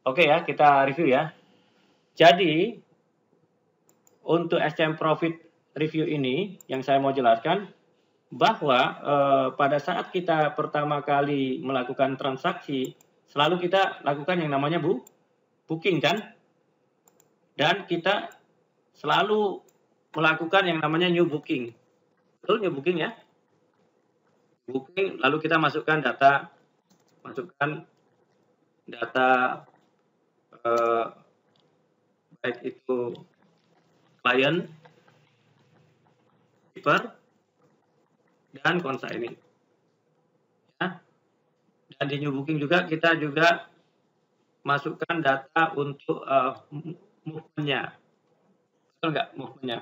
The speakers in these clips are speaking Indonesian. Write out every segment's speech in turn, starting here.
Oke ya, kita review ya. Jadi, untuk SCM Profit Review ini, yang saya mau jelaskan, bahwa pada saat kita pertama kali melakukan transaksi, selalu kita lakukan yang namanya booking kan? Dan kita selalu melakukan yang namanya new booking. Betul, new booking ya? Booking, lalu kita masukkan data baik itu klien, shipper, dan consignee. Ya. Dan di new booking juga kita juga masukkan data untuk movement-nya. Betul nggak movement-nya?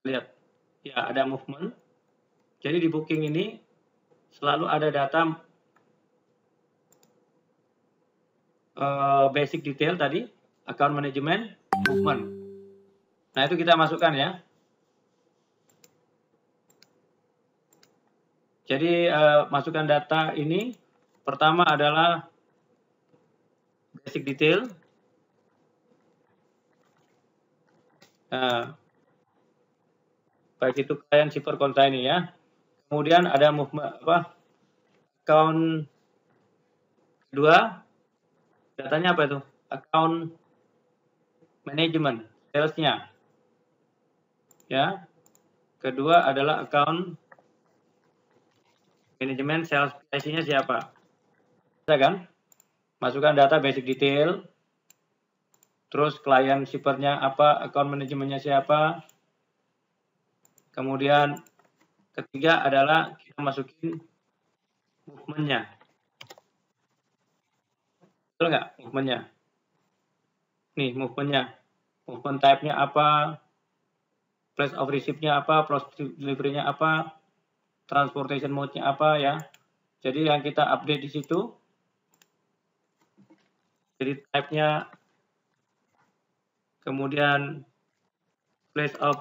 Lihat, ya ada movement. Jadi di booking ini selalu ada data basic detail tadi, account management, movement. Nah itu kita masukkan ya. Jadi masukkan data ini, pertama adalah basic detail. Nah, baik itu klien, shipper, consignee ya. Kemudian ada movement account kedua, datanya apa itu? Account management, sales-nya. Ya. Kedua adalah account management, sales PIC-nya siapa? Bisa kan? Masukkan data basic detail. Terus klien shippernya apa, account manajemennya siapa. Kemudian ketiga adalah kita masukin movement-nya. Betul nggak movement-nya? Nih movement-nya. Movement type-nya apa, place of receipt-nya apa, process delivery-nya apa, transportation mode-nya apa ya. Jadi yang kita update di situ. Jadi type-nya, kemudian place of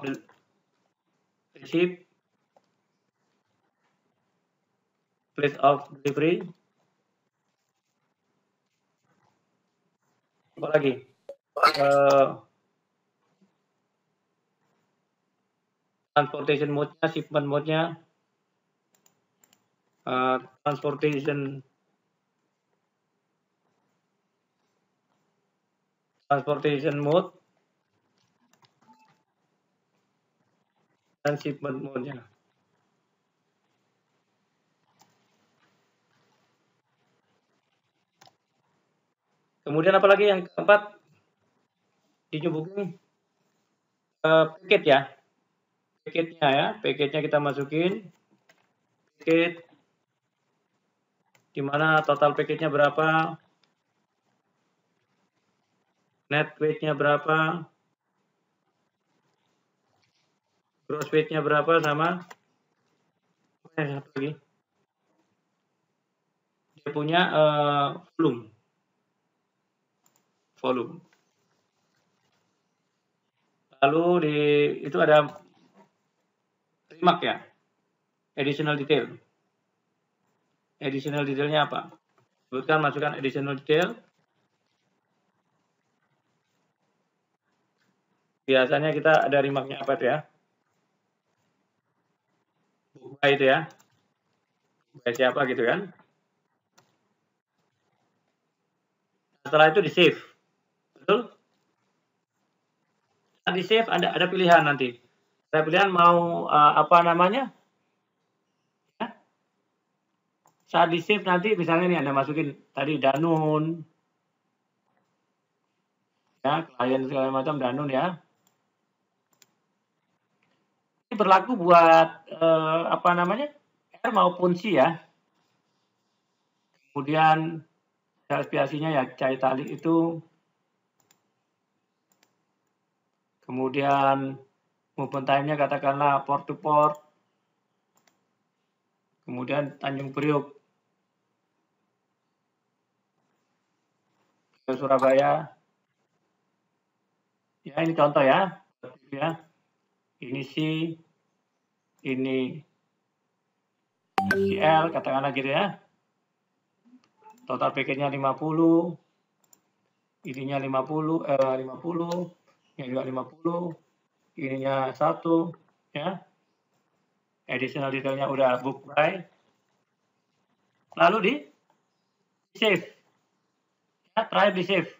receipt, place of delivery, apa lagi? Transportation mode-nya, shipment mode-nya, transportation mode, dan shipment mode-nya. Kemudian apa lagi yang keempat di new booking? Paket ya. Paketnya ya, paketnya kita masukin. Paket di mana total paketnya berapa, net weight-nya berapa, gross weight-nya berapa, sama satu lagi, dia punya volume. Lalu itu ada remark ya, additional detail. Additional detailnya apa? Sebutkan, masukkan additional detail. Biasanya kita ada remarknya apa itu ya? Buka itu ya. Buka siapa gitu kan. Setelah itu di save. Betul? Nah, di save ada pilihan nanti. Ada pilihan mau apa namanya? Ya. Saat di save nanti misalnya nih Anda masukin tadi Danun. Ya, klien segala macam Danun ya. Ini berlaku buat apa namanya? R maupun C ya. Kemudian sales PIC-nya ya Cai Tali itu. Kemudian movement time-nya katakanlah port to port. Kemudian Tanjung Priok ke Surabaya. Ya ini contoh ya. Ini C, ini FCL katakanlah gitu ya. Total paketnya 50. ininya 50, 50, ini juga 50, ininya 1, ya. Additional detailnya udah book by. Lalu di save. Ya, terakhir di save.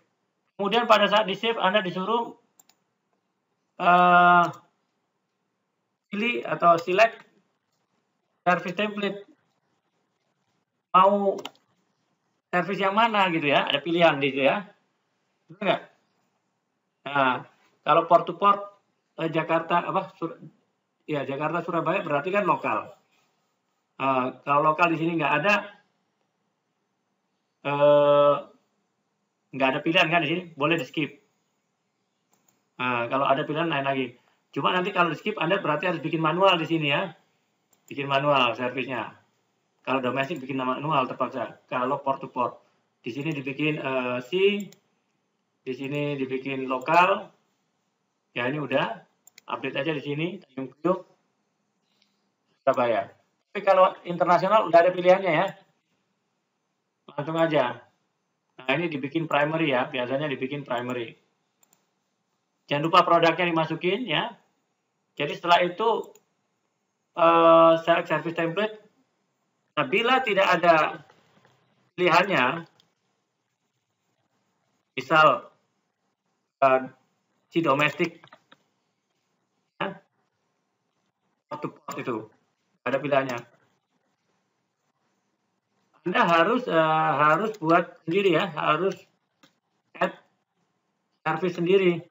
Kemudian pada saat di save Anda disuruh pilih atau select service template. Mau service yang mana gitu ya, ada pilihan gitu ya. Benar nggak? Nah, kalau port to port Jakarta Jakarta Surabaya berarti kan lokal. Kalau lokal di sini nggak ada pilihan kan di sini, boleh di skip. Kalau ada pilihan lain lagi. Cuma nanti kalau di skip Anda berarti harus bikin manual di sini ya, bikin manual servisnya. Kalau domestik bikin manual terpaksa. Kalau port to port, di sini dibikin di sini dibikin lokal. Ya ini udah update aja di sini Tanjung Priok Surabaya. Tapi kalau internasional udah ada pilihannya ya, langsung aja. Nah ini dibikin primary ya, biasanya dibikin primary. Jangan lupa produknya dimasukin ya. Jadi setelah itu select service template. Nah, bila tidak ada pilihannya, misal si domestik, ya, port to port itu ada pilihannya. Anda harus buat sendiri ya, harus add service sendiri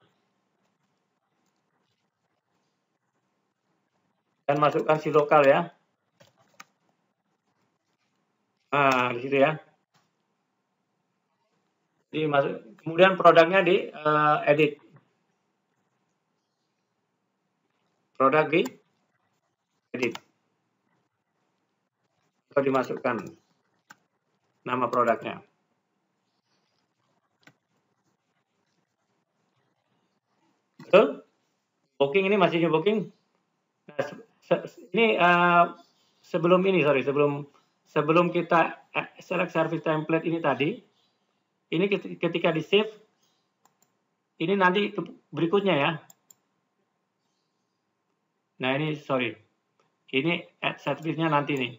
dan masukkan si lokal ya. Nah, di situ ya. Kemudian produknya di edit. Produk di edit. Atau dimasukkan nama produknya. Betul? Booking ini masih new booking. Nah, ini sebelum kita select service template ini tadi, ini ketika di save, ini nanti berikutnya ya. Nah ini ini add service-nya nanti nih.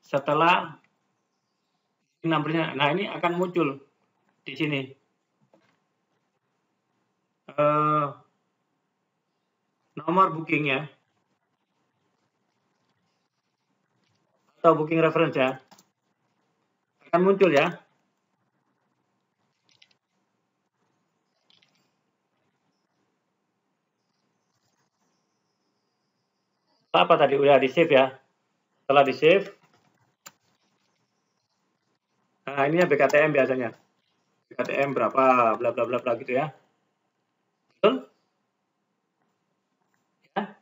Setelah number-nya, nah ini akan muncul di sini. Nomor bookingnya atau booking reference ya, akan muncul ya. Apa tadi udah di save ya. Setelah di save, nah ini ya BKTM biasanya, BKTM berapa bla bla bla bla gitu ya. Betul? Ya.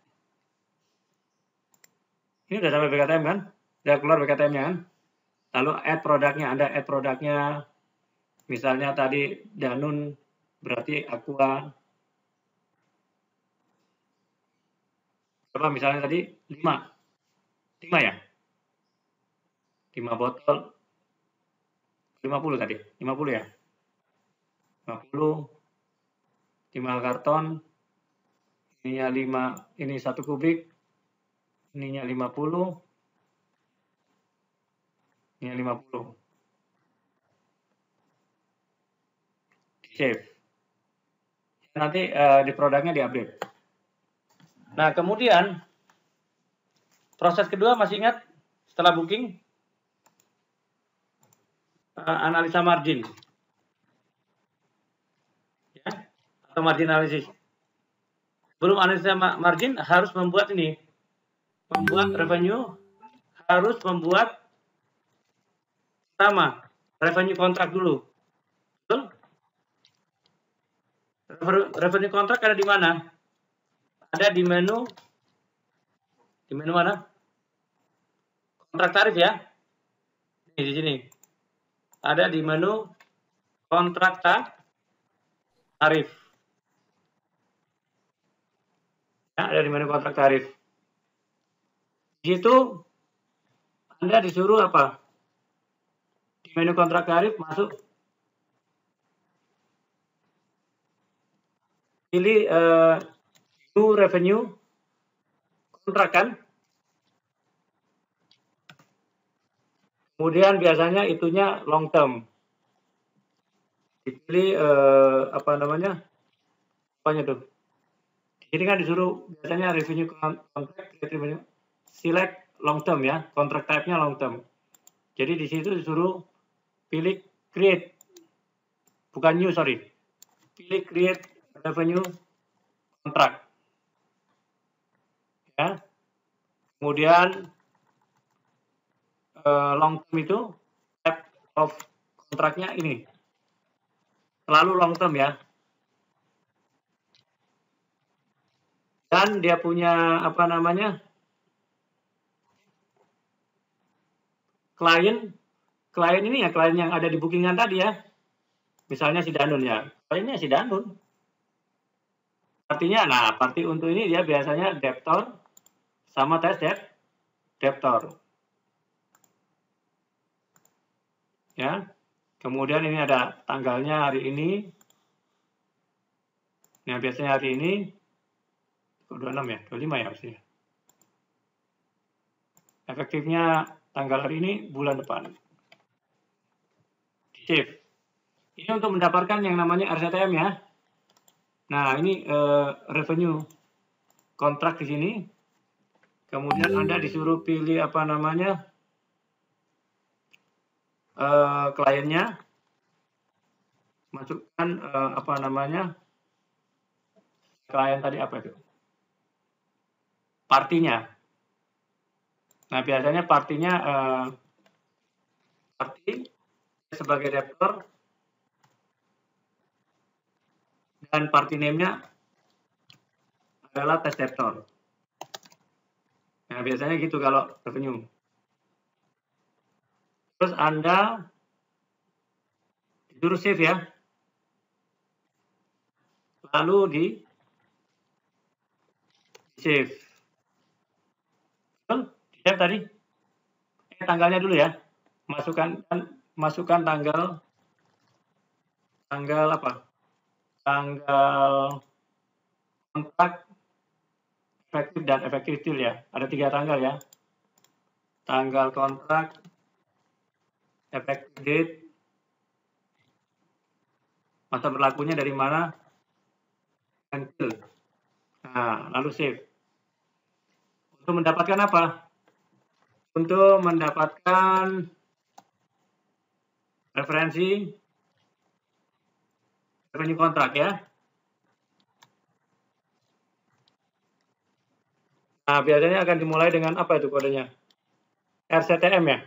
Ini udah sampai BKTM kan, udah keluar BKTM-nya kan. Lalu add produknya, Anda add produknya, misalnya tadi Danun berarti Aqua. Berapa misalnya tadi 5 ya, 5 botol, 50 tadi, 50 ya, 50, 5 karton, ininya 5, ini 1 kubik, ininya 50, ininya 50. Save. Nanti di produknya diupdate. Nah, kemudian proses kedua masih ingat setelah booking? Analisa margin. Ya, atau margin analisis. Belum analisa margin harus membuat ini. Membuat revenue, harus membuat pertama revenue kontrak dulu. Betul? Revenue kontrak ada di mana? Ada di menu mana? Kontrak tarif ya. Ini di sini. Ada di menu kontrak tarif. Ya, ada di menu kontrak tarif. Di situ Anda disuruh apa? Di menu kontrak tarif masuk pilih new revenue kontrak kan. Kemudian biasanya itunya long term. Dipilih apa namanya? Apanya tuh? Jadi kan disuruh biasanya revenue contract, revenue select long term ya, contract type-nya long term. Jadi di situ disuruh pilih create, bukan new, sorry. Pilih create revenue contract. Ya. Kemudian long term itu type of kontraknya ini. Selalu long term ya. Dan dia punya apa namanya? Klien ini ya, klien yang ada di bookingan tadi ya. Misalnya si Danun ya. Kliennya si Danun. Artinya, nah, party untuk ini dia biasanya debtor sama tes debtor. Ya. Kemudian ini ada tanggalnya hari ini. Nah, biasanya hari ini 26 ya, 25 ya harusnya. Efektifnya tanggal hari ini, bulan depan. Save. Ini untuk mendapatkan yang namanya RCTM ya. Nah, ini revenue kontrak di sini. Kemudian Anda disuruh pilih apa namanya kliennya, masukkan apa namanya klien tadi apa itu? Partinya. Nah, biasanya partinya party sebagai debtor dan party name-nya adalah tes debtor. Nah, biasanya gitu kalau revenue. Terus Anda disuruh save ya. Lalu di save. Di save tadi. Tanggalnya dulu ya. Masukkan tanggal apa? Tanggal kontrak efektif dan efektif deal ya. Ada 3 tanggal ya. Tanggal kontrak, effective date, masa berlakunya dari mana, until. Nah, lalu save. Untuk mendapatkan apa? Untuk mendapatkan referensi revenue kontrak ya. Nah, biasanya akan dimulai dengan apa itu kodenya? RCTM ya.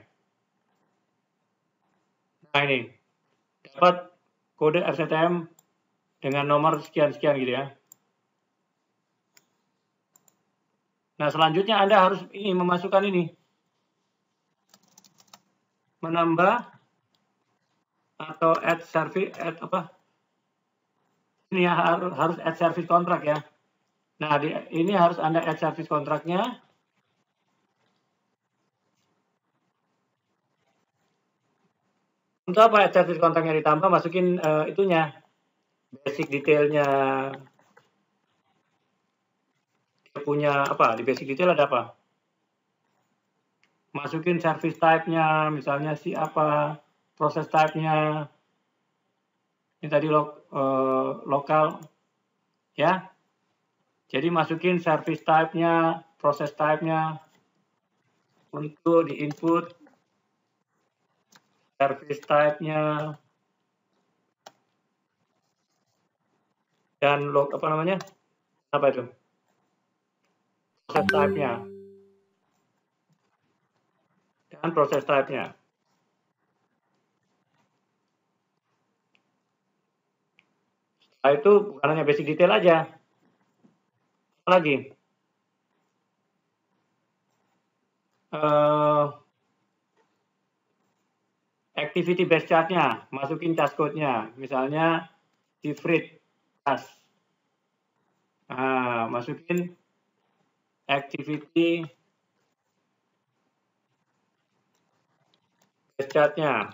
Nah, ini. Dapat kode RCTM dengan nomor sekian-sekian gitu ya. Nah, selanjutnya Anda harus memasukkan ini. Menambah atau add service, ini ya, harus add service kontrak ya. Nah, ini harus Anda add service kontraknya. Untuk apa add service kontraknya ditambah, masukin itunya, basic detailnya. Dia punya apa, di basic detail ada apa? Masukin service type-nya, misalnya si apa, proses type-nya. Ini tadi lokal ya. Jadi masukin service type-nya, proses type-nya untuk di input, service type-nya, dan apa namanya? Apa itu? Proses type-nya. Dan proses type-nya. Setelah itu bukan hanya basic detail aja. Lagi. Activity based chart-nya, masukin task code-nya. Misalnya di Frit task. Nah, masukin activity based chart-nya.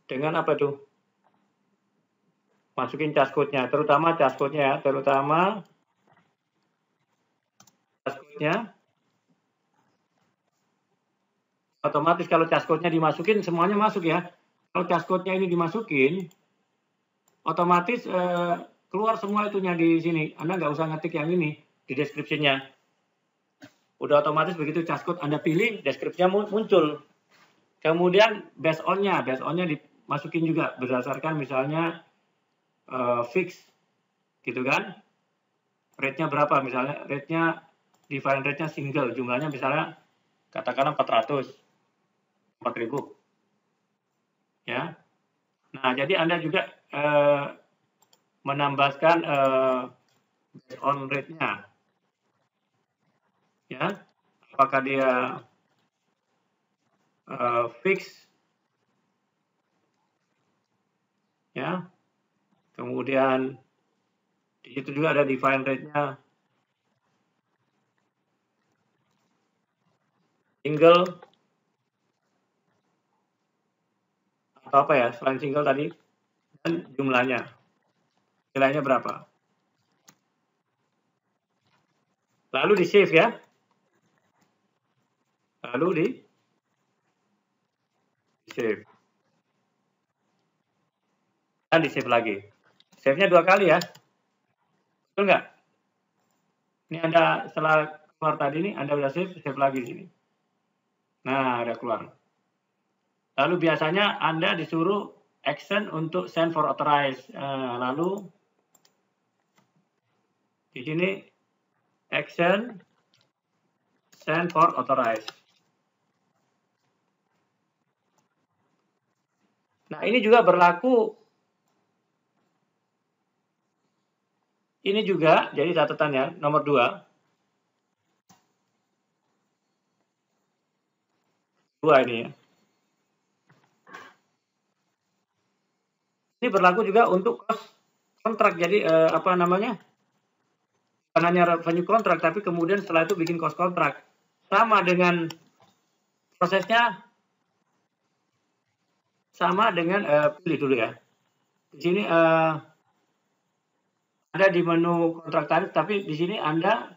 Dengan apa tuh? Masukin charge code-nya, terutama charge code-nya ya, otomatis kalau charge code-nya dimasukin semuanya masuk ya. Kalau charge code-nya ini dimasukin, otomatis keluar semua itunya di sini. Anda nggak usah ngetik yang ini di description-nya. Udah otomatis begitu charge code Anda pilih, deskripsinya muncul. Kemudian based on-nya dimasukin juga berdasarkan misalnya fix, gitu kan? Rate-nya berapa misalnya? Rate-nya define rate-nya single, jumlahnya misalnya katakanlah 400. 4.000 ya. Nah, jadi Anda juga menambahkan based on rate-nya ya. Apakah dia fix ya. Kemudian di situ juga ada define rate-nya single atau apa ya, selain single tadi, dan jumlahnya, nilainya berapa. Lalu di save ya, lalu di save, dan di save lagi. Save-nya 2 kali ya, betul nggak? Ini Anda setelah keluar tadi ini, Anda udah save lagi di sini. Nah, udah keluar. Lalu biasanya Anda disuruh action untuk send for authorize. Lalu di sini action send for authorize. Nah, ini juga berlaku. Ini juga jadi catatannya nomor 2. 2 ini ya. Ini berlaku juga untuk cost kontrak. Jadi apa namanya? Bukan hanya revenue kontrak, tapi kemudian setelah itu bikin cost kontrak. Sama dengan prosesnya, sama dengan pilih dulu ya. Di sini ada di menu kontrak tarif, tapi di sini Anda,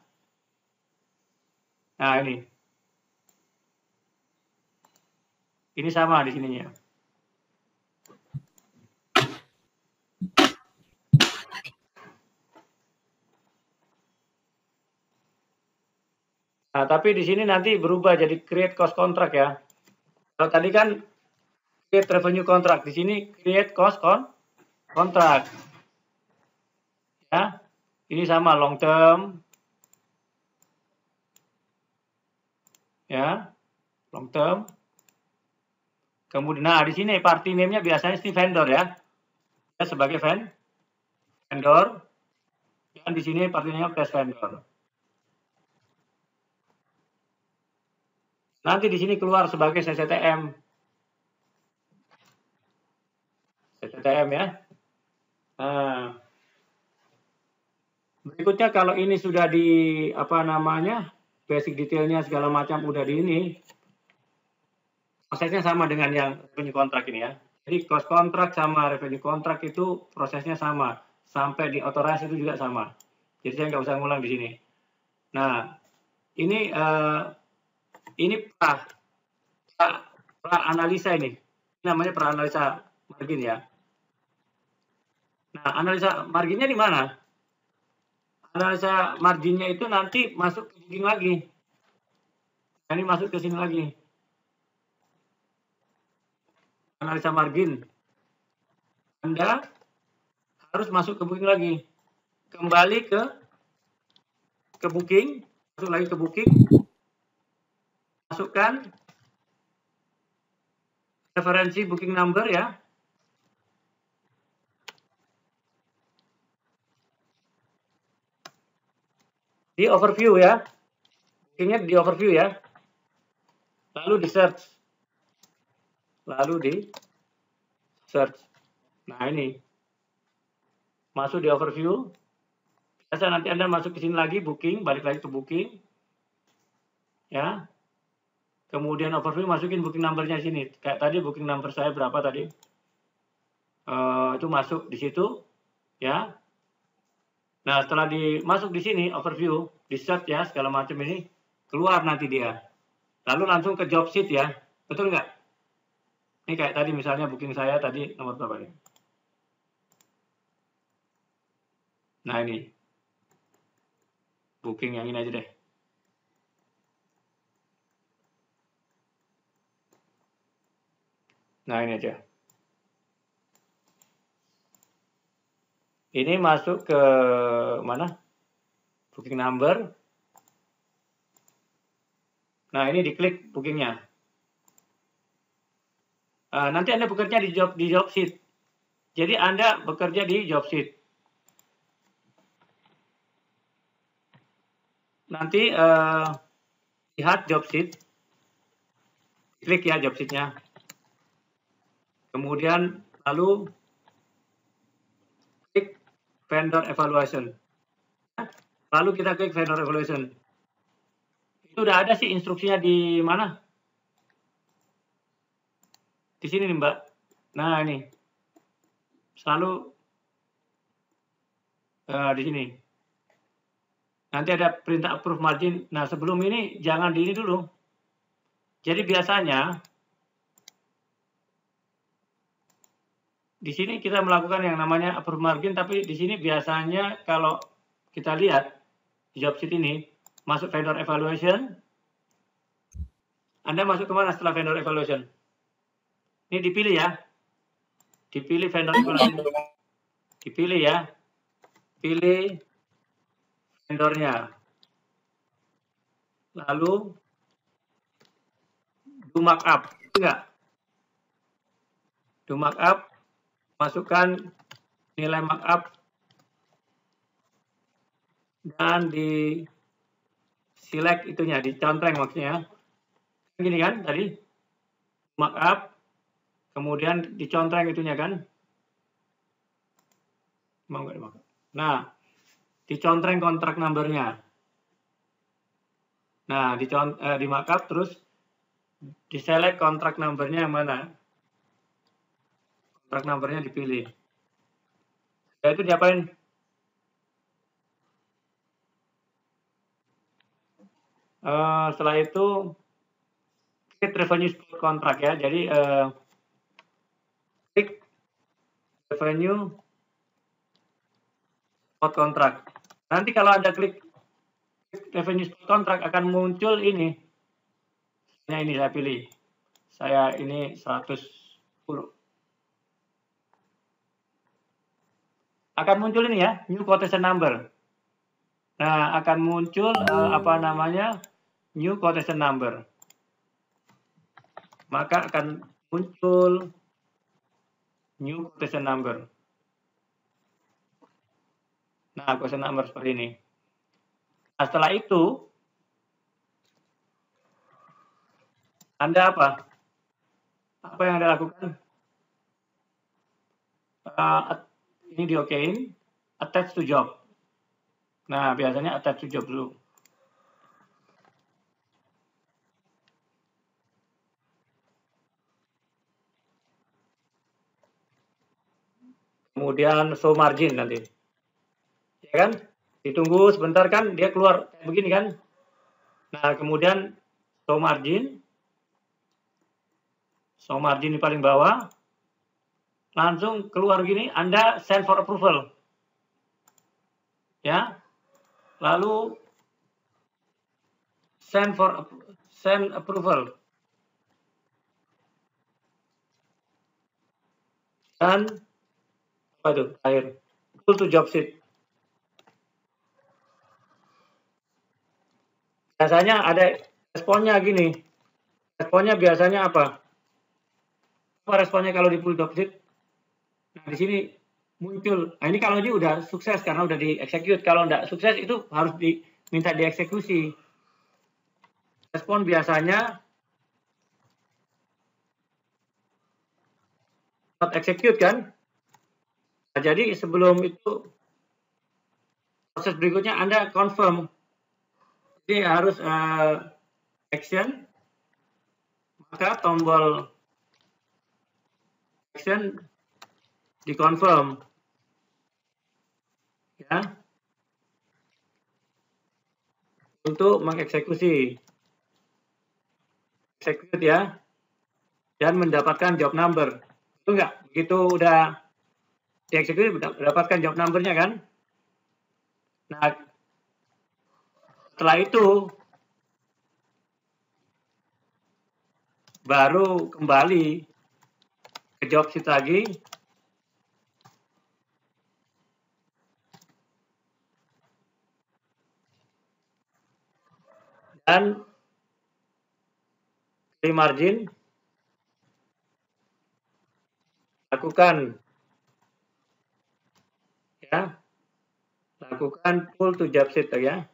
nah ini sama di sininya. Nah, tapi di sini nanti berubah jadi create cost contract ya. Kalau tadi kan create revenue contract, di sini create cost contract. Ya, ini sama long term. Ya, long term. Kemudian, nah di sini party name-nya biasanya si vendor ya. Ya, sebagai vendor. Dan di sini party name-nya test vendor. Nanti di sini keluar sebagai CCTM. CCTM ya. Nah, berikutnya kalau ini sudah di apa namanya, basic detailnya segala macam udah di ini, prosesnya sama dengan yang revenue contract ini ya. Jadi cost contract sama revenue contract itu prosesnya sama, sampai di authorize itu juga sama. Jadi saya nggak usah ngulang di sini. Nah, ini pra analisa ini namanya pra analisa margin ya. Nah, analisa marginnya di mana? Analisa marginnya itu nanti masuk ke booking lagi. Nah, ini masuk ke sini lagi. Analisa margin. Anda harus masuk ke booking lagi. Kembali ke booking, masuk lagi ke booking. Masukkan referensi booking number ya. Di overview ya. Bookingnya di overview ya. Lalu di search. Nah, ini. Masuk di overview. Biasa nanti Anda masuk ke sini lagi, booking, balik lagi ke booking. Ya. Kemudian overview, masukin booking number-nya sini. Kayak tadi booking number saya berapa tadi? Itu masuk di situ. ya. Nah, setelah masuk di sini overview, di search ya segala macam ini keluar nanti dia. Lalu langsung ke job sheet ya, betul nggak? Ini kayak tadi misalnya booking saya tadi nomor berapa nih? Nah ini booking yang ini aja deh. Nah ini aja. Ini masuk ke mana? Booking number. Nah ini diklik bookingnya. Nanti Anda bekerja di job sheet. Jadi Anda bekerja di job sheet. Nanti lihat job sheet. Klik ya job sheet-nya. Kemudian lalu klik vendor evaluation. Lalu kita klik vendor evaluation. Itu udah ada sih instruksinya di mana? Di sini nih Mbak. Nah ini. Selalu di sini. Nanti ada perintah approve margin. Nah sebelum ini jangan di ini dulu. Jadi biasanya di sini kita melakukan yang namanya approve margin, tapi di sini biasanya kalau kita lihat di job sheet ini masuk vendor evaluation. Anda masuk kemana setelah vendor evaluation? Ini dipilih ya. Dipilih vendor evaluation. Dipilih ya. Pilih vendornya. Lalu do markup. Enggak. Do markup. Masukkan nilai markup. Dan di select itunya. Dicontreng maksudnya. Gini kan tadi. Markup. Kemudian dicontreng itunya kan. Mau nggak dimakan? Nah, dicontreng kontrak numbernya. Nah, di markup terus diselect kontrak numbernya yang mana? Kontrak numbernya dipilih. Ya itu diapain? Setelah itu klik revenue spot kontrak ya. Jadi klik revenue spot kontrak. Nanti kalau Anda klik revenue spot kontrak akan muncul ini. Nah, ini saya pilih. Saya ini 110. Akan muncul ini ya, new quotation number. Nah, akan muncul apa namanya? New quotation number. Maka akan muncul new quotation number. Nah, quotation number seperti ini. Nah, setelah itu Anda apa? Apa yang Anda lakukan? Ini di-okein, attach to job. Nah, biasanya attach to job dulu. Kemudian show margin nanti. Ya kan? Ditunggu sebentar kan, dia keluar kayak begini kan. Nah, kemudian show margin. Show margin di paling bawah. Langsung keluar gini, Anda send for approval. Ya. Lalu send approval. Dan apa itu? Akhir. Pull to job sheet. Biasanya ada responnya gini. Responnya biasanya apa? Apa responnya kalau di pull job sheet? Nah, di sini muncul. Nah, ini kalau dia udah sukses karena udah di-execute. Kalau enggak sukses itu harus diminta dieksekusi. Respon biasanya not execute kan? Nah, jadi sebelum itu proses berikutnya Anda confirm. Jadi harus action, maka tombol action dikonfirm. ya, untuk mengeksekusi, execute ya, dan mendapatkan job number. Itu enggak? Begitu udah dieksekusi mendapatkan job numbernya kan? Nah, setelah itu baru kembali ke job sheet lagi, dan di margin lakukan pull to job sheet ya,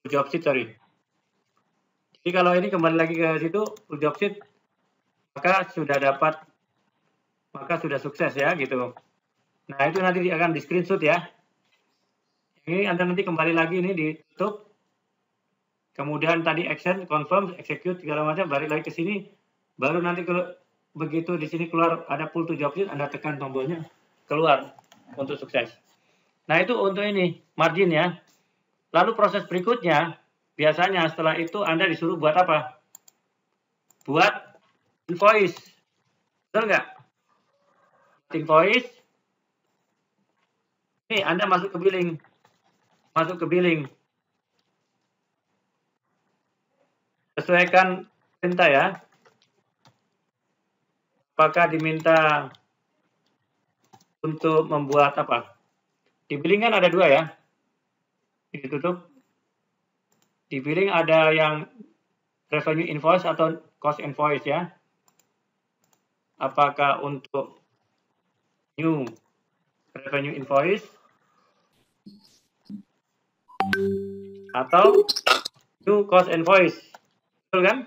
job sheet sorry. Jadi kalau ini kembali lagi ke situ full job sheet, maka sudah sukses ya gitu. Nah itu nanti akan di screenshot ya. Ini Anda nanti kembali lagi ini ditutup. Kemudian tadi action, confirm, execute segala macam, balik lagi ke sini. Baru nanti kalau begitu di sini keluar ada pull to job sheet, Anda tekan tombolnya keluar untuk sukses. Nah itu untuk ini margin ya. Lalu proses berikutnya biasanya setelah itu Anda disuruh buat apa? Buat invoice. Betul nggak? Invoice. Ini Anda masuk ke billing. Sesuaikan perintah ya. Apakah diminta untuk membuat apa? Di billing kan ada dua ya. Ditutup. Di billing ada yang revenue invoice atau cost invoice ya. Apakah untuk new revenue invoice atau new cost invoice? Betul kan?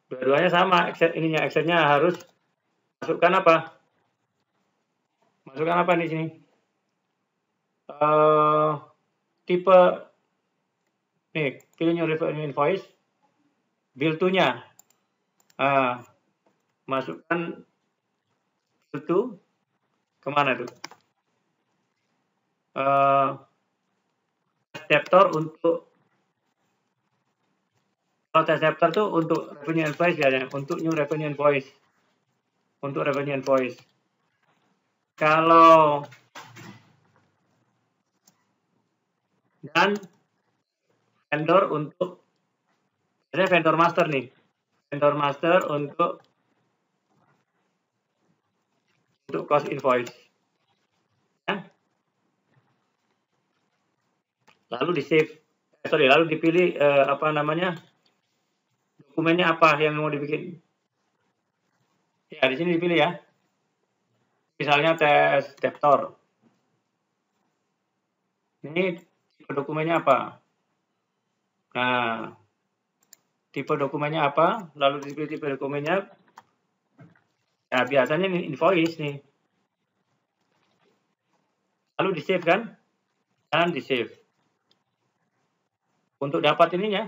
Dua-duanya sama, actionnya harus masukkan apa? Masukkan apa di sini? Tipe nih, pilih new revenue invoice, bill to-nya. Masukkan bill to kemana tuh? Debtor untuk test debtor tuh untuk revenue invoice ya, untuk new revenue invoice. Untuk revenue invoice. Kalau dan vendor untuk vendor master nih. Vendor master untuk cost invoice. Ya. Lalu di save. Lalu dipilih dokumennya apa yang mau dibikin. Ya, di sini dipilih ya. Misalnya tes debtor. Ini tipe dokumennya apa? Nah, tipe dokumennya apa? Lalu dipilih tipe dokumennya. Nah, biasanya ini invoice nih. Lalu di save kan? Dan di save. Untuk dapat ininya.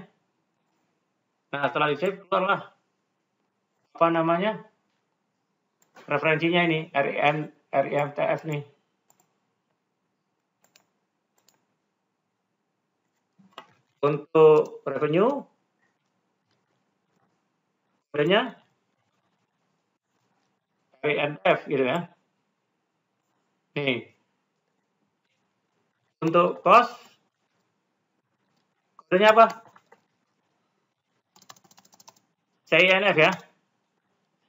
Nah, setelah di save keluarlah apa namanya? Referensinya ini RIMTF nih. Untuk revenue kodenya RIMTF gitu ya. Nih. Untuk cost kodenya apa? CINF ya.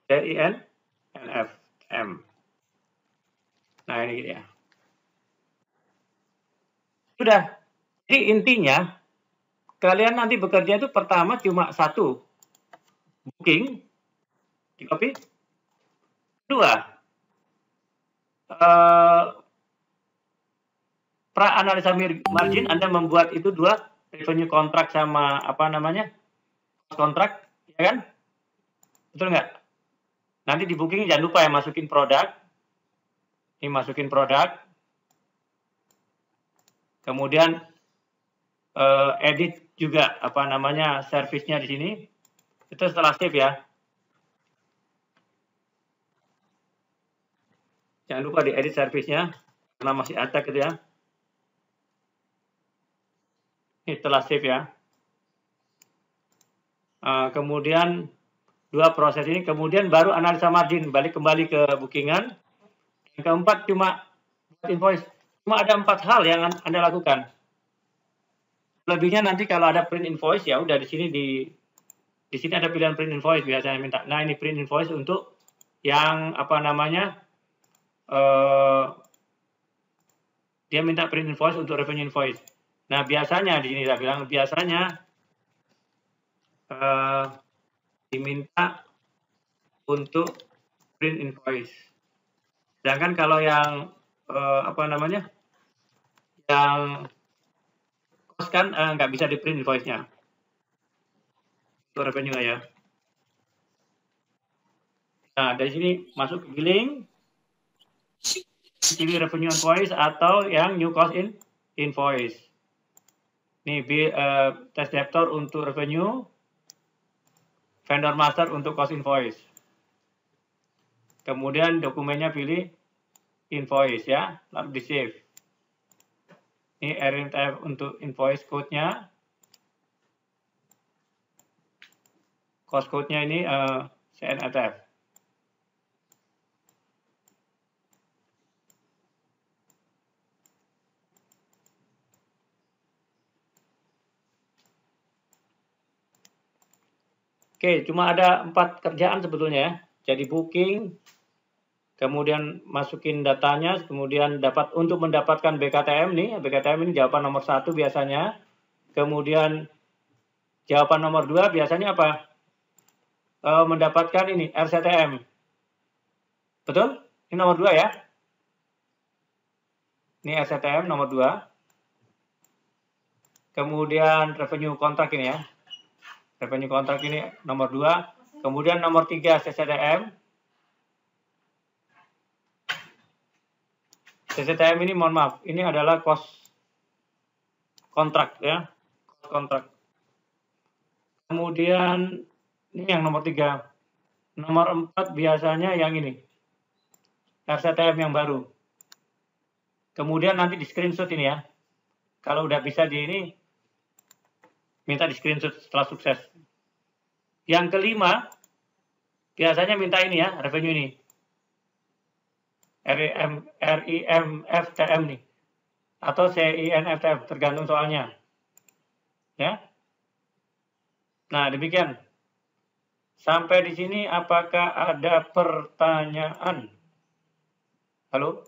CINF M. Nah, ini ya. Sudah. Jadi intinya kalian nanti bekerja itu pertama cuma satu, booking, di copy. Dua, pra analisa margin, Anda membuat itu dua, revenue kontrak sama apa namanya, kontrak, ya kan? Betul nggak? Nanti di booking jangan lupa ya masukin produk. Ini masukin produk. Kemudian edit juga apa namanya servisnya di sini. Itu setelah save ya. Jangan lupa di edit service-nya karena masih acak gitu ya. Ini telah save ya. Kemudian dua proses ini, kemudian baru analisa margin, balik kembali ke bookingan. Yang keempat cuma invoice. Cuma ada 4 hal yang Anda lakukan. Lebihnya nanti kalau ada print invoice ya udah di sini ada pilihan print invoice biasanya minta. Nah, ini print invoice untuk yang apa namanya? Dia minta print invoice untuk revenue invoice. Nah, biasanya di sini saya bilang biasanya diminta untuk print invoice. Sedangkan kalau yang apa namanya, yang cost kan nggak bisa di print invoice-nya untuk revenue ya. Nah, dari sini masuk ke billing, pilih revenue invoice atau yang new cost invoice. Ini test debtor untuk revenue, vendor master untuk cost invoice. Kemudian dokumennya pilih invoice ya, lalu di save. Ini RNTF untuk invoice code-nya. Cost code-nya ini CNFF. Oke, cuma ada 4 kerjaan sebetulnya ya. Jadi booking, kemudian masukin datanya, kemudian untuk mendapatkan BKTM nih, BKTM ini jawaban nomor 1 biasanya. Kemudian jawaban nomor 2 biasanya apa? Mendapatkan ini RCTM. Betul? Ini nomor 2 ya. Ini RCTM nomor 2. Kemudian revenue kontrak ini ya. Revenue kontrak ini nomor 2. Kemudian nomor 3 CCTM. CCTM ini mohon maaf, ini adalah cost kontrak ya. Cost kontrak. Kemudian ini yang nomor 3. Nomor 4 biasanya yang ini. RCTM yang baru. Kemudian nanti di screenshot ini ya. Kalau udah bisa di ini, minta di screenshot setelah sukses. Yang kelima, biasanya minta ini ya, revenue ini. RIMFTM nih. Atau CINFTM, tergantung soalnya. Ya. Nah, demikian. Sampai di sini apakah ada pertanyaan? Halo?